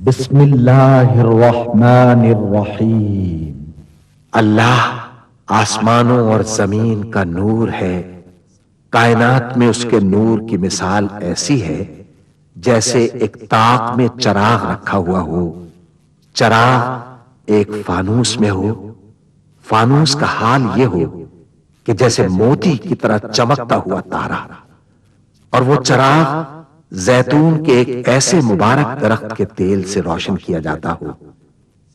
بسم اللہ الرحمن الرحیم۔ اللہ آسمانوں اور زمین کا نور ہے، کائنات میں اس کے نور کی مثال ایسی ہے جیسے ایک طاق میں چراغ رکھا ہوا ہو، چراغ ایک فانوس میں ہو، فانوس کا حال یہ ہو کہ جیسے موتی کی طرح چمکتا ہوا تارا، اور وہ چراغ زیتون کے ایک ایسے مبارک درخت کے تیل سے روشن کیا جاتا ہو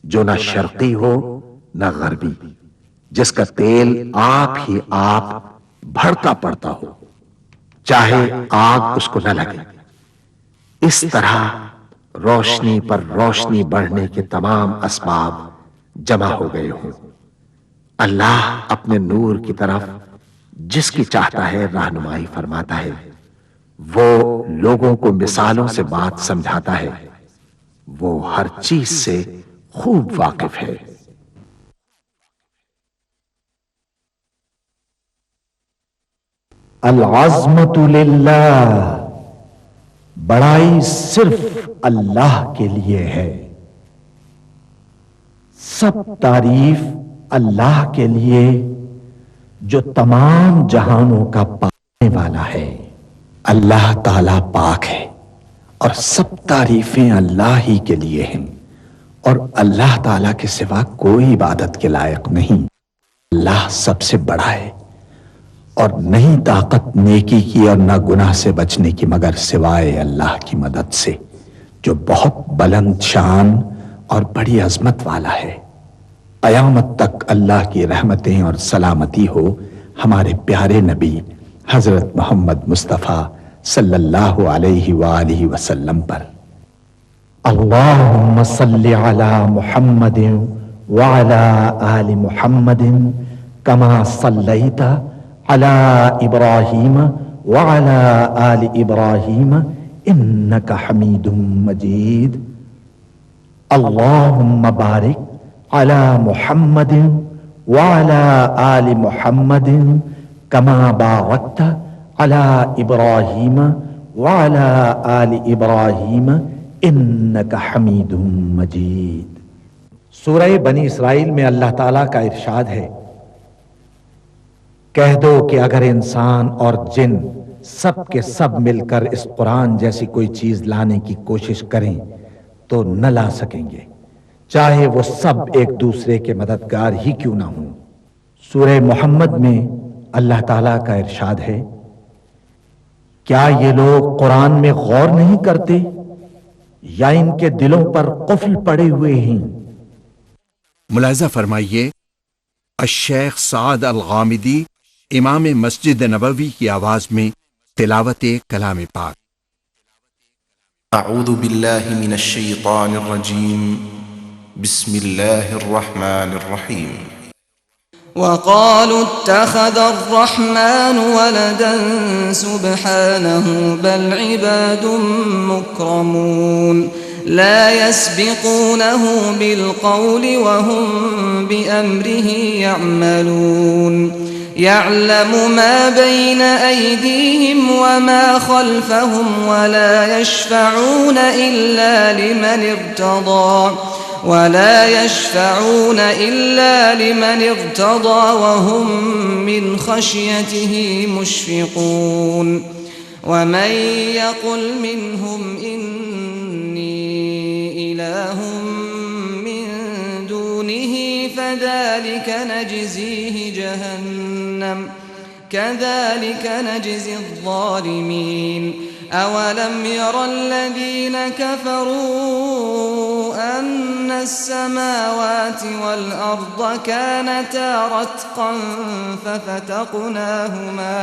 جو نہ شرقی ہو نہ غربی، جس کا تیل آپ ہی آپ بھڑتا پڑتا ہو، چاہے آگ اس کو نہ لگے۔ اس طرح روشنی پر روشنی بڑھنے کے تمام اسباب جمع ہو گئے ہوں۔ اللہ اپنے نور کی طرف جس کی چاہتا ہے رہنمائی فرماتا ہے، وہ لوگوں کو مثالوں سے بات سمجھاتا ہے، وہ ہر چیز سے خوب واقف ہے۔ العظمت للہ، بڑائی صرف اللہ کے لیے ہے، سب تعریف اللہ کے لیے جو تمام جہانوں کا پانے والا ہے۔ اللہ تعالی پاک ہے اور سب تعریفیں اللہ ہی کے لیے ہیں، اور اللہ تعالی کے سوا کوئی عبادت کے لائق نہیں۔ اللہ سب سے بڑا ہے اور نہیں طاقت نیکی کی اور نہ گناہ سے بچنے کی مگر سوائے اللہ کی مدد سے، جو بہت بلند شان اور بڑی عظمت والا ہے۔ قیامت تک اللہ کی رحمتیں اور سلامتی ہو ہمارے پیارے نبی حضرت محمد مصطفیٰ صلی اللہ علیہ وآلہ وسلم پر۔ اللہم صلی علی محمد وعلی آل محمد کما صلیت علی ابراہیم وعلی آل ابراہیم انک حمید مجید۔ اللہم بارک علی محمد وعلی آل محمد کما بارکت علی ابراہیم وعلی آل ابراہیم انک حمید مجید۔ سورہ بنی اسرائیل میں اللہ تعالیٰ کا ارشاد ہے، کہہ دو کہ اگر انسان اور جن سب کے سب مل کر اس قرآن جیسی کوئی چیز لانے کی کوشش کریں تو نہ لا سکیں گے، چاہے وہ سب ایک دوسرے کے مددگار ہی کیوں نہ ہوں۔ سورہ محمد میں اللہ تعالیٰ کا ارشاد ہے، کیا یہ لوگ قرآن میں غور نہیں کرتے یا ان کے دلوں پر قفل پڑے ہوئے ہیں؟ ملاحظہ فرمائیے، الشیخ سعد الغامدی امام مسجد نبوی کی آواز میں تلاوت کلام پاک۔ اعوذ باللہ من الشیطان الرجیم، بسم اللہ الرحمن الرحیم۔ وقالوا اتخذ الرحمن ولدا سبحانه بل عباد مكرمون لا يسبقونه بالقول وهم بأمره يعملون يعلم ما بين أيديهم وما خلفهم ولا يشفعون إلا لمن ارتضى وهم من خشيته مشفقون ومن يقل منهم إني إله من دونه فذلك نجزيه جهنم كذلك نجزي الظالمين أولم ير الذين كفروا أن السماوات والأرض كانتا رتقا ففتقناهما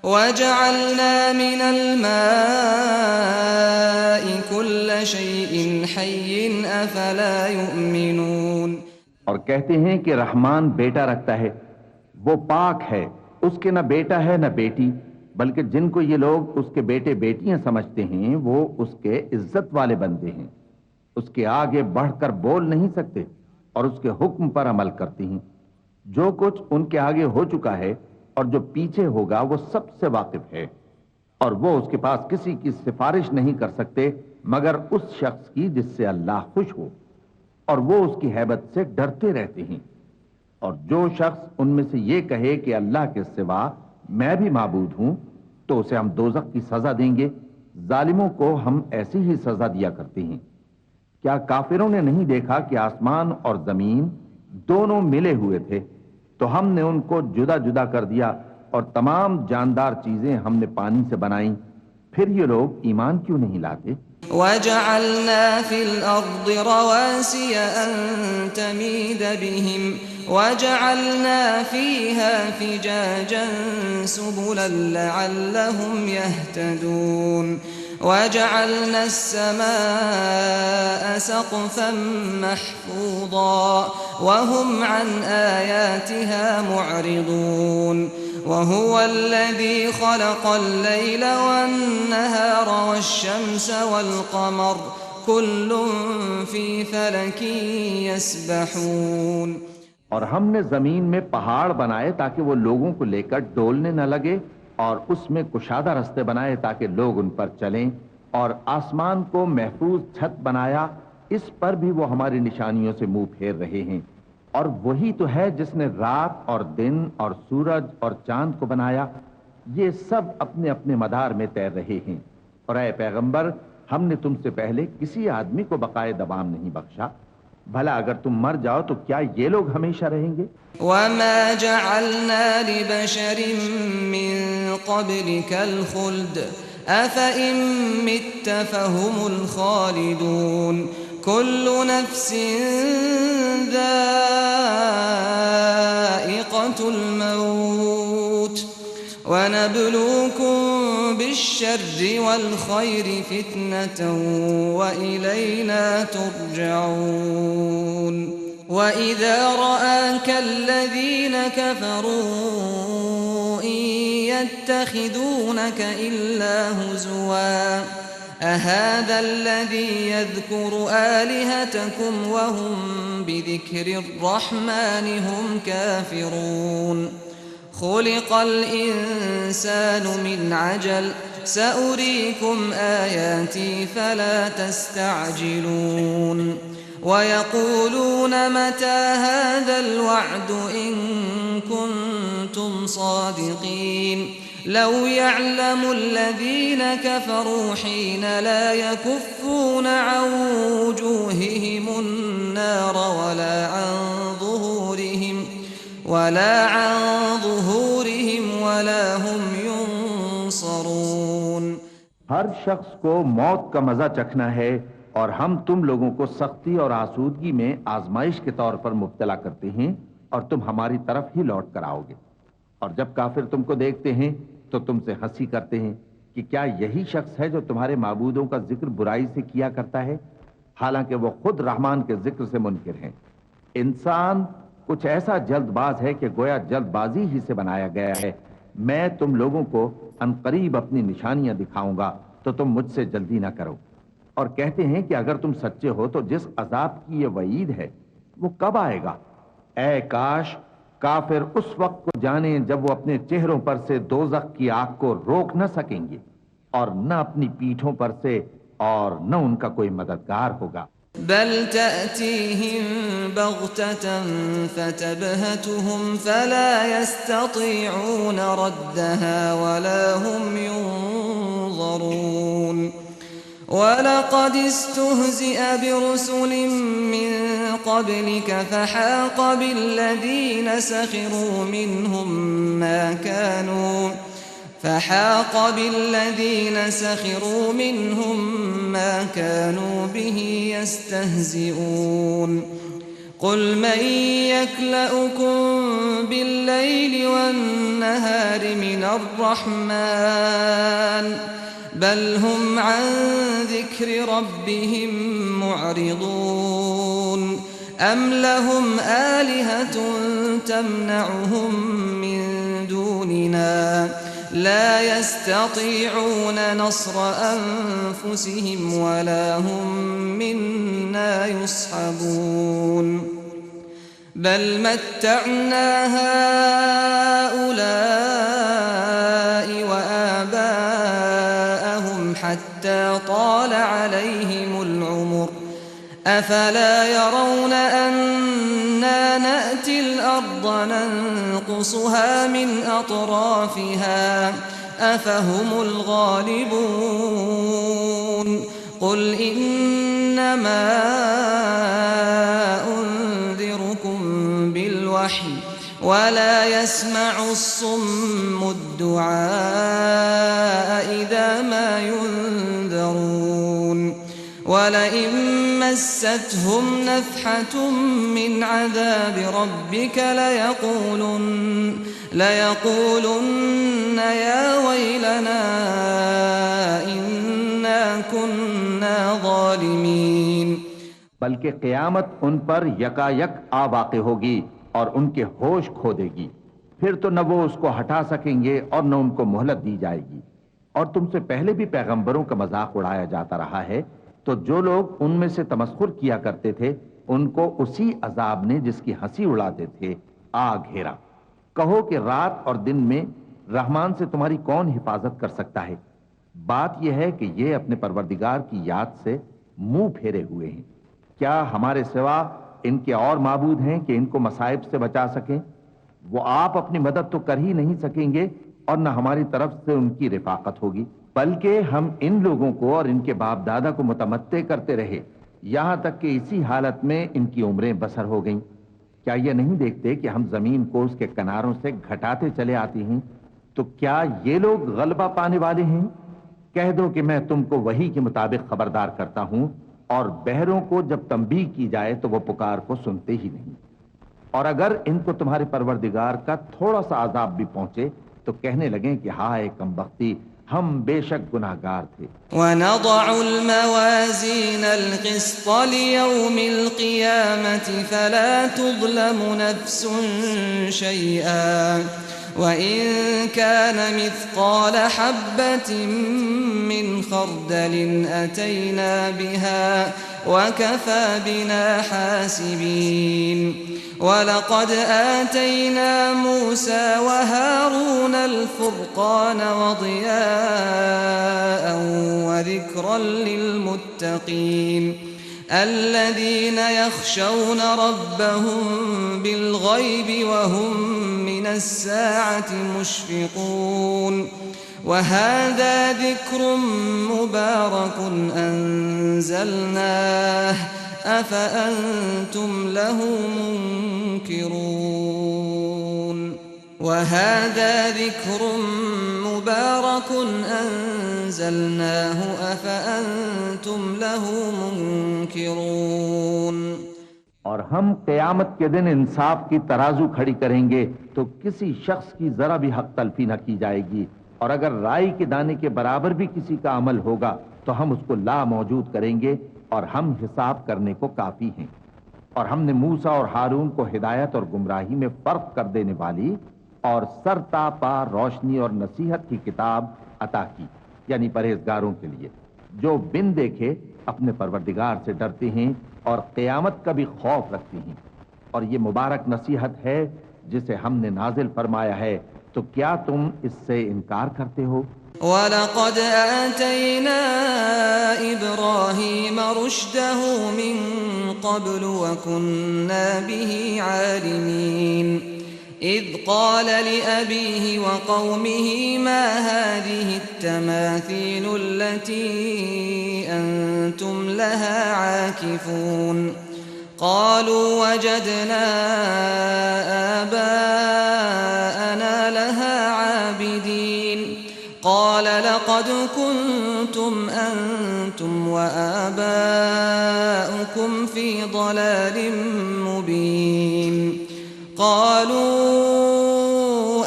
وجعلنا من الماء كل شيء حي أفلا يؤمنون۔ اور کہتے ہیں کہ رحمان بیٹا رکھتا ہے، وہ پاک ہے، اس کے نہ بیٹا ہے نہ بیٹی، بلکہ جن کو یہ لوگ اس کے بیٹے بیٹیاں سمجھتے ہیں وہ اس کے عزت والے بندے ہیں، اس کے آگے بڑھ کر بول نہیں سکتے اور اس کے حکم پر عمل کرتے ہیں۔ جو کچھ ان کے آگے ہو چکا ہے اور جو پیچھے ہوگا وہ سب سے واقف ہے، اور وہ اس کے پاس کسی کی سفارش نہیں کر سکتے مگر اس شخص کی جس سے اللہ خوش ہو، اور وہ اس کی ہیبت سے ڈرتے رہتے ہیں۔ اور جو شخص ان میں سے یہ کہے کہ اللہ کے سوا میں بھی معبود ہوں تو اسے ہم دوزخ کی سزا دیں گے۔ ظالموں کو ہم ایسی ہی سزا دیا کرتے ہیں۔ کیا کافروں نے نہیں دیکھا کہ آسمان اور زمین دونوں ملے ہوئے تھے تو ہم نے ان کو جدا جدا کر دیا، اور تمام جاندار چیزیں ہم نے پانی سے بنائیں، پھر یہ لوگ ایمان کیوں نہیں لاتے؟ وَجَعَلْنَا فِي الْأَرْضِ رَوَاسِيَ أَن تَمِيدَ بِهِمْ وَجَعَلْنَا فِيهَا فِجَاجًا سُبُلًا لَعَلَّهُمْ يَهْتَدُونَ وَجَعَلْنَا السَّمَاءَ سَقْفًا مَحْفُوظًا وَهُمْ عَنْ آيَاتِهَا مُعْرِضُونَ وَهُوَ الَّذِي خَلَقَ اللَّيْلَ وَالنَّهَارَ وَالشَّمْسَ وَالْقَمَرَ كُلٌّ فِي فَلَكٍ يَسْبَحُونَ اور ہم نے زمین میں پہاڑ بنائے تاکہ وہ لوگوں کو لے کر ڈولنے نہ لگے، اور اس میں کشادہ رستے بنائے تاکہ لوگ ان پر چلیں، اور آسمان کو محفوظ چھت بنایا، اس پر بھی وہ ہماری نشانیوں سے منہ پھیر رہے ہیں۔ اور وہی تو ہے جس نے رات اور دن اور سورج اور چاند کو بنایا، یہ سب اپنے اپنے مدار میں تیر رہے ہیں۔ اور اے پیغمبر، ہم نے تم سے پہلے کسی آدمی کو بقائے دوام نہیں بخشا، بھلا اگر تم مر جاؤ تو کیا یہ لوگ ہمیشہ رہیں گے؟ وَمَا جَعَلْنَا لِبَشَرٍ مِّن قَبْلِكَ الْخُلْدَ أَفَإِن مِّتَّ فَهُمُ الْخَالِدُونَ كُلُّ نَفْسٍ ذَائِقَةُ الْمَوْتِ وَنَبْلُوكُم بِالشَّرِّ وَالْخَيْرِ فِتْنَةً وَإِلَيْنَا تُرْجَعُونَ وَإِذَا رَآكَ الَّذِينَ كَفَرُوا إِن يَتَّخِذُونَكَ إِلَّا هُزُوًا أَهَذَا الَّذِي يَذْكُرُ آلِهَتَكُمْ وَهُمْ بِذِكْرِ الرَّحْمَنِ هُمْ كَافِرُونَ خُلِقَ الْإِنسَانُ مِنْ عَجَلٍ سَأُرِيكُمْ آيَاتِي فَلَا تَسْتَعْجِلُونَ وَيَقُولُونَ مَتَى هَذَا الْوَعْدُ إِن كُنتُمْ صَادِقِينَ لَوْ يَعْلَمُ الَّذِينَ كَفَرُوا حِينَ لَا يَكُفُّونَ عَنْ وُجُوهِهِمُ النَّارَ ولا عن ظهورهم ولا هم ينصرون۔ ہر شخص کو موت کا مزہ چکھنا ہے، اور ہم تم لوگوں کو سختی اور آسودگی میں آزمائش کے طور پر مبتلا کرتے ہیں، اور تم ہماری طرف ہی لوٹ کر آؤ گے۔ اور جب کافر تم کو دیکھتے ہیں تو تم سے ہنسی کرتے ہیں کہ کیا یہی شخص ہے جو تمہارے معبودوں کا ذکر برائی سے کیا کرتا ہے، حالانکہ وہ خود رحمان کے ذکر سے منکر ہیں۔ انسان کچھ ایسا جلد باز ہے کہ گویا جلد بازی ہی سے بنایا گیا ہے۔ میں تم لوگوں کو عنقریب اپنی نشانیاں دکھاؤں گا تو تم مجھ سے جلدی نہ کرو۔ اور کہتے ہیں کہ اگر تم سچے ہو تو جس عذاب کی یہ وعید ہے وہ کب آئے گا؟ اے کاش کافر اس وقت کو جانیں جب وہ اپنے چہروں پر سے دوزخ کی آگ کو روک نہ سکیں گے، اور نہ اپنی پیٹھوں پر سے، اور نہ ان کا کوئی مددگار ہوگا۔ بل تأتيهم بغتة فتبهتهم فلا يستطيعون ردها ولا هم ينظرون ولقد استهزئ برسل من قبلك فحاق بالذين سخروا منهم ما كانوا به يستهزئون قل من يكلؤكم بالليل والنهار من الرحمن بل هم عن ذكر ربهم معرضون أم لهم آلهة تمنعهم من دوننا لا يستطيعون نصر أنفسهم ولا هم منا يصحبون بل متعنا هؤلاء وآباءهم حتى طال عليهم العمر أفلا يرون أنا نأتي الأرض ننقصها من أطرافها أفهم الغالبون قل إنما أنذركم بالوحي ولا يسمع الصم الدعاء إذا ما ينذرون ولئن مستهم نفحة من عذاب ربك ليقولن يا ويلنا إنا كنا ظالمين بلکہ قیامت ان پر یکا یک آ واقع ہوگی اور ان کے ہوش کھو دے گی، پھر تو نہ وہ اس کو ہٹا سکیں گے اور نہ ان کو مہلت دی جائے گی۔ اور تم سے پہلے بھی پیغمبروں کا مذاق اڑایا جاتا رہا ہے، تو جو لوگ ان میں سے تمسخر کیا کرتے تھے ان کو اسی عذاب نے جس کی ہنسی اڑاتے تھے آ گھیرا۔ کہو کہ رات اور دن میں رحمان سے تمہاری کون حفاظت کر سکتا ہے؟ بات یہ ہے کہ یہ اپنے پروردگار کی یاد سے منہ پھیرے ہوئے ہیں۔ کیا ہمارے سوا ان کے اور معبود ہیں کہ ان کو مصائب سے بچا سکیں؟ وہ آپ اپنی مدد تو کر ہی نہیں سکیں گے اور نہ ہماری طرف سے ان کی رفاقت ہوگی، بلکہ ہم ان لوگوں کو اور ان کے باپ دادا کو متمتع کرتے رہے یہاں تک کہ اسی حالت میں ان کی عمریں بسر ہو گئیں۔ کیا یہ نہیں دیکھتے کہ ہم زمین کو اس کے کناروں سے گھٹاتے چلے آتے ہیں؟ تو کیا یہ لوگ غلبہ پانے والے ہیں؟ کہہ دو کہ میں تم کو وحی کے مطابق خبردار کرتا ہوں، اور بہروں کو جب تنبیہ کی جائے تو وہ پکار کو سنتے ہی نہیں۔ اور اگر ان کو تمہارے پروردگار کا تھوڑا سا عذاب بھی پہنچے تو کہنے لگیں کہ ہائے کم بختی، ہم بے شک گناہگار تھے۔ وَنَضَعُ الْمَوَازِينَ الْقِسْطَ لِيَوْمِ الْقِيَامَةِ فَلَا تُظْلَمُ نَفْسٌ شَيْئًا وَإِن كَانَ مِثْقَالَ حَبَّةٍ مِّنْ خَرْدَلٍ أَتَيْنَا بِهَا وَكَفَى بِنَا حَاسِبِينَ وَلَقَدْ آتَيْنَا مُوسَى وَهَارُونَ الْفُرْقَانَ وَضِيَاءً وَذِكْرًا لِّلْمُتَّقِينَ الَّذِينَ يَخْشَوْنَ رَبَّهُم بِالْغَيْبِ وَهُم مِّنَ السَّاعَةِ مُشْفِقُونَ وَهَذَا ذِكْرٌ مُّبَارَكٌ أَنزَلْنَاهُ أَفَأَنتُمْ لَهُ مُنكِرُونَ وَهَذَا ذِكْرٌ مُّبَارَكٌ أَنزَلْنَاهُ أَفَأَنتُمْ لَهُ مُنكِرُونَ اور ہم قیامت کے دن انصاف کی ترازو کھڑی کریں گے تو کسی شخص کی ذرا بھی حق تلفی نہ کی جائے گی، اور اگر رائی کے دانے کے برابر بھی کسی کا عمل ہوگا تو ہم اس کو لا موجود کریں گے اور ہم حساب کرنے کو کافی ہیں۔ اور ہم نے موسیٰ اور ہارون کو ہدایت اور گمراہی میں فرق کر دینے والی اور سر تا پا روشنی اور نصیحت کی کتاب عطا کی، یعنی پرہیزگاروں کے لیے جو بن دیکھے اپنے پروردگار سے ڈرتے ہیں اور قیامت کا بھی خوف رکھتے ہیں۔ اور یہ مبارک نصیحت ہے جسے ہم نے نازل فرمایا ہے، تو کیا تم اس سے انکار کرتے ہو؟ وَلَقَدْ آتَيْنَا إِبْرَاهِيمَ رُشْدَهُ مِن قَبْلُ وَكُنَّا بِهِ عَالِمِينَ إِذْ قَالَ لِأَبِيهِ وَقَوْمِهِ مَا هَٰذِهِ التَّمَاثِيلُ الَّتِي أَنتُمْ لَهَا عَاكِفُونَ قَالُوا وَجَدْنَا آبَاءَنَا لَهَا عَابِدِينَ قال لقد كنتم أنتم وآباؤكم في ضلال مبين قالوا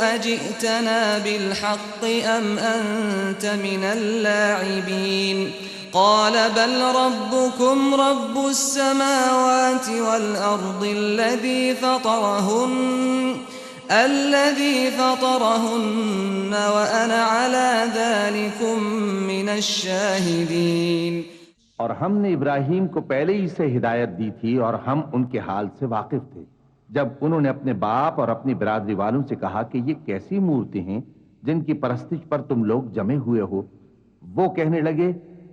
أجئتنا بالحق أم أنت من اللاعبين قال بل ربكم رب السماوات والأرض الذي فطرهن وأنا على ذلكم من الشاهدين۔ اور ہم نے ابراہیم کو پہلے ہی سے ہدایت دی تھی اور ہم ان کے حال سے واقف تھے۔ جب انہوں نے اپنے باپ اور اپنی برادری والوں سے کہا کہ یہ کیسی مورتیں ہیں جن کی پرستش پر تم لوگ جمے ہوئے ہو، وہ کہنے لگے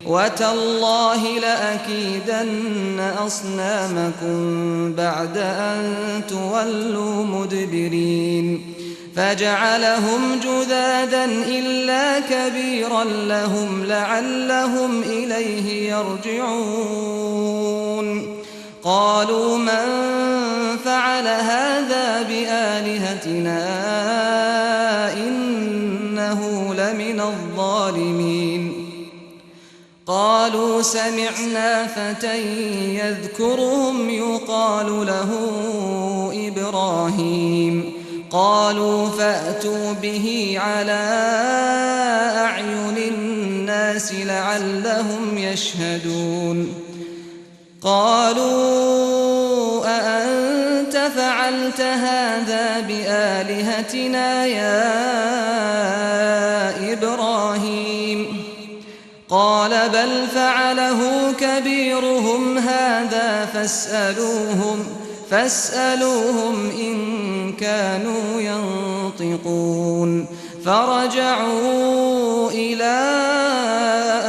وتالله لأكيدن أصنامكم بعد أن تولوا مدبرين فجعلهم جذاذا إلا كبيرا لهم لعلهم إليه يرجعون قالوا من فعل هذا بآلهتنا إنه لمن الظالمين قالوا سمعنا فتى يذكرهم يقال له إبراهيم قالوا فأتوا به على أعين الناس لعلهم يشهدون قالوا أأنت فعلت هذا بآلهتنا يا إبراهيم قال بل فعله كبيرهم هذا فاسألوهم إن كانوا ينطقون فرجعوا إلى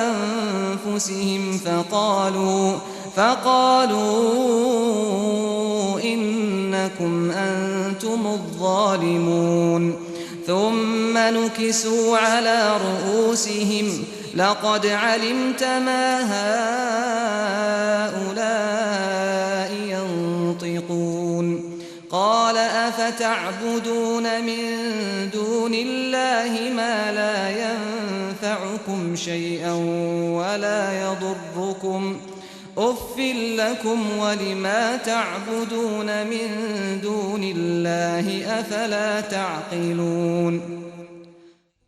أنفسهم فقالوا إنكم أنتم الظالمون ثم نكسوا على رؤوسهم لقد علمت ما هؤلاء ينطقون قال أفتعبدون من دون الله ما لا ينفعكم شيئا ولا يضركم أف لكم ولما تعبدون من دون الله أفلا تعقلون।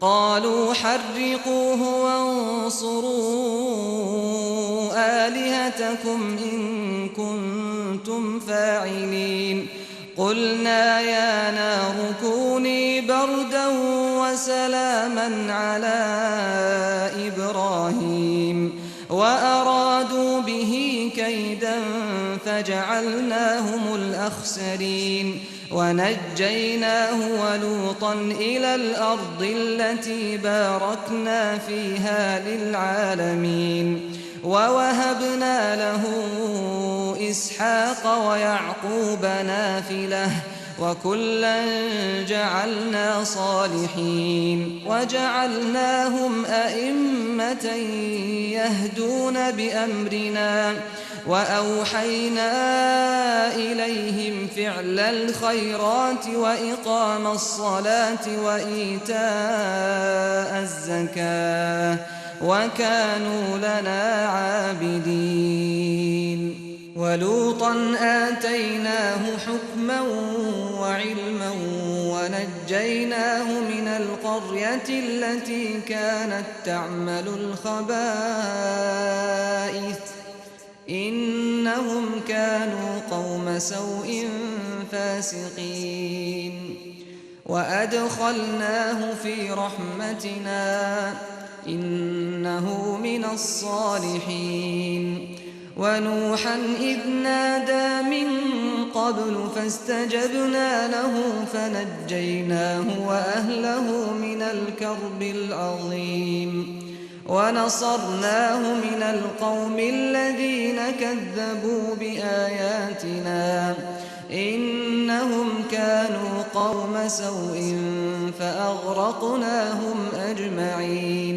قالوا حرقوه وانصروا آلهتكم إن كنتم فاعلين قلنا يا نار كوني بردا وسلاما على إبراهيم وأرادوا به كيدا فجعلناهم الأخسرين ونجيناه ولوطا إلى الأرض التي باركنا فيها للعالمين ووهبنا له إسحاق ويعقوب نافلة وكلا جعلنا صالحين وجعلناهم أئمة يهدون بأمرنا وأوحينا إليهم فعل الخيرات وإقام الصلاة وإيتاء الزكاة وكانوا لنا عابدين ولوطا آتيناه حكما وعلما ونجيناه من القرية التي كانت تعمل الخبائث إنهم كانوا قوم سوء فاسقين وأدخلناه في رحمتنا إنه من الصالحين ونوحا إذ نادى من قبل فاستجبنا له فنجيناه وأهله من الكرب العظيم ونصرناه من القوم الذين كذبوا بآياتنا إنهم كانوا قوم سوء فأغرقناهم أجمعين।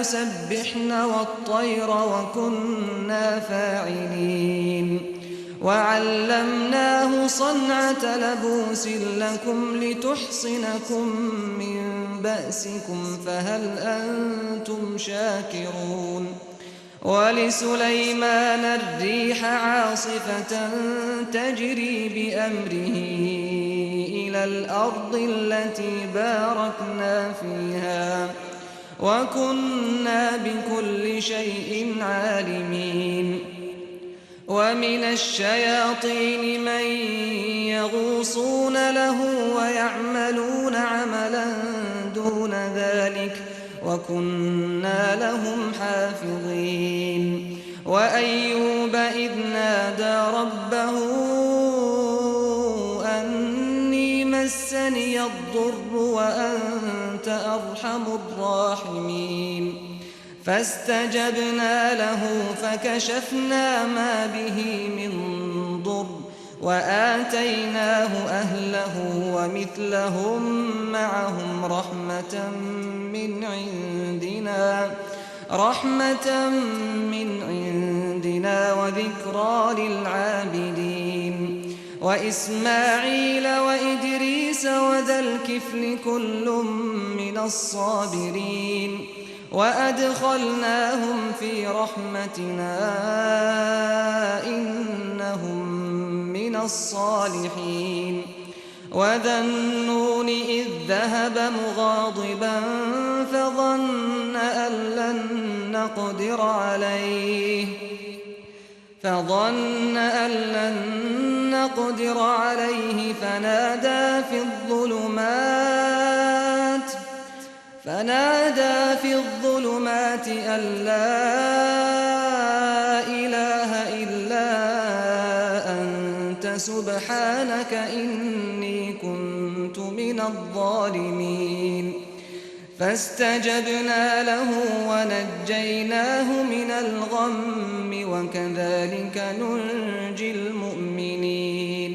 يسبحن والطير وكنا فاعلين وعلمناه صنعة لبوس لكم لتحصنكم من بأسكم فهل أنتم شاكرون ولسليمان الريح عاصفة تجري بأمره إلى الأرض التي باركنا فيها وكنا بكل شيء عالمين ومن الشياطين من يغوصون له ويعملون عملا دون ذلك وكنا لهم حافظين وأيوب إذ نادى ربه أني مسني الضر وأنت أرحم الراحمين فاستجبنا له فكشفنا ما به من ضر وآتيناه أهله ومثلهم معهم رحمة من عندنا وذكرى للعابدين وإسماعيل وإدريس وذا الكفل كل من الصابرين وأدخلناهم في رحمتنا إنهم من الصالحين وذا النون إذ ذهب مغاضبا فظن أن لن نقدر عليه فنادى في الظلمات أن لا إله إلا أنت سبحانك إني كنت من الظالمين فاستجبنا له ونجيناه من الغم وكذلك ننجي المؤمنين।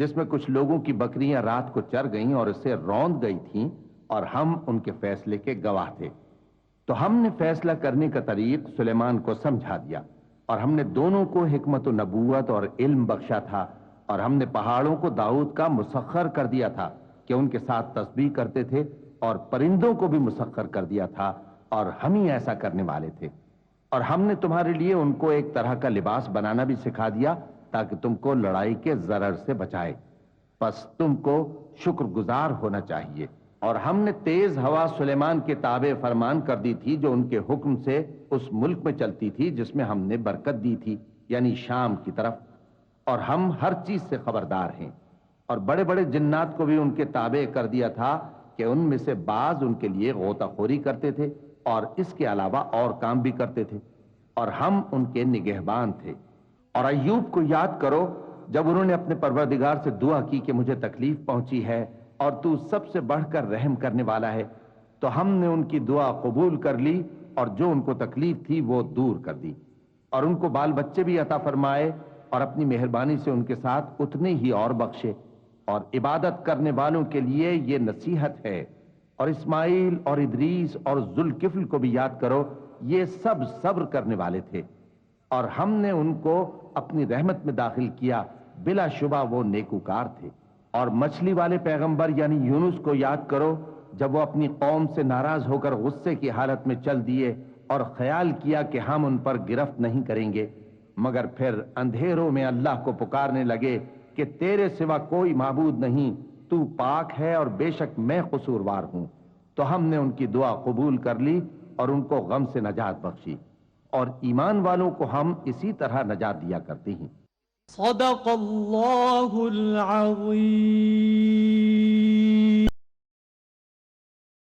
جس میں کچھ لوگوں کی بکریاں رات کو چر گئیں اور اسے روند گئی تھیں، اور ہم ان کے فیصلے کے گواہ تھے۔ تو ہم نے فیصلہ کرنے کا طریق سلیمان کو سمجھا دیا، اور ہم نے دونوں کو حکمت و نبوت اور علم بخشا تھا، اور ہم نے پہاڑوں کو داؤد کا مسخر کر دیا تھا کہ ان کے ساتھ تسبیح کرتے تھے، اور پرندوں کو بھی مسخر کر دیا تھا، اور ہم ہی ایسا کرنے والے تھے۔ اور ہم نے تمہارے لیے ان کو ایک طرح کا لباس بنانا بھی سکھا دیا تاکہ تم کو لڑائی کے ضرر سے بچائے، پس تم کو شکر گزار ہونا چاہیے۔ اور ہم نے تیز ہوا سلیمان کے تابع فرمان کر دی تھی جو ان کے حکم سے اس ملک میں چلتی تھی جس میں ہم نے برکت دی تھی، یعنی شام کی طرف، اور ہم ہر چیز سے خبردار ہیں۔ اور بڑے بڑے جنات کو بھی ان کے تابع کر دیا تھا کہ ان میں سے بعض ان کے لیے غوطہ خوری کرتے تھے اور اس کے علاوہ اور کام بھی کرتے تھے، اور ہم ان کے نگہبان تھے۔ اور ایوب کو یاد کرو جب انہوں نے اپنے پروردگار سے دعا کی کہ مجھے تکلیف پہنچی ہے اور تو سب سے بڑھ کر رحم کرنے والا ہے، تو ہم نے ان کی دعا قبول کر لی اور جو ان کو تکلیف تھی وہ دور کر دی، اور ان کو بال بچے بھی عطا فرمائے، اور اپنی مہربانی سے ان کے ساتھ اتنے ہی اور بخشے۔ اور عبادت کرنے والوں کے لیے یہ نصیحت ہے۔ اور اسماعیل اور ادریس اور ذوالکفل کو بھی یاد کرو، یہ سب صبر کرنے والے تھے، اور ہم نے ان کو اپنی رحمت میں داخل کیا، بلا شبہ وہ نیکوکار تھے۔ اور مچھلی والے پیغمبر یعنی یونس کو یاد کرو جب وہ اپنی قوم سے ناراض ہو کر غصے کی حالت میں چل دیے اور خیال کیا کہ ہم ان پر گرفت نہیں کریں گے، مگر پھر اندھیروں میں اللہ کو پکارنے لگے کہ تیرے سوا کوئی معبود نہیں، تو پاک ہے اور بے شک میں قصوروار ہوں۔ تو ہم نے ان کی دعا قبول کر لی اور ان کو غم سے نجات بخشی، اور ایمان والوں کو ہم اسی طرح نجات دیا کرتے ہیں۔ صدق اللہ العظیم۔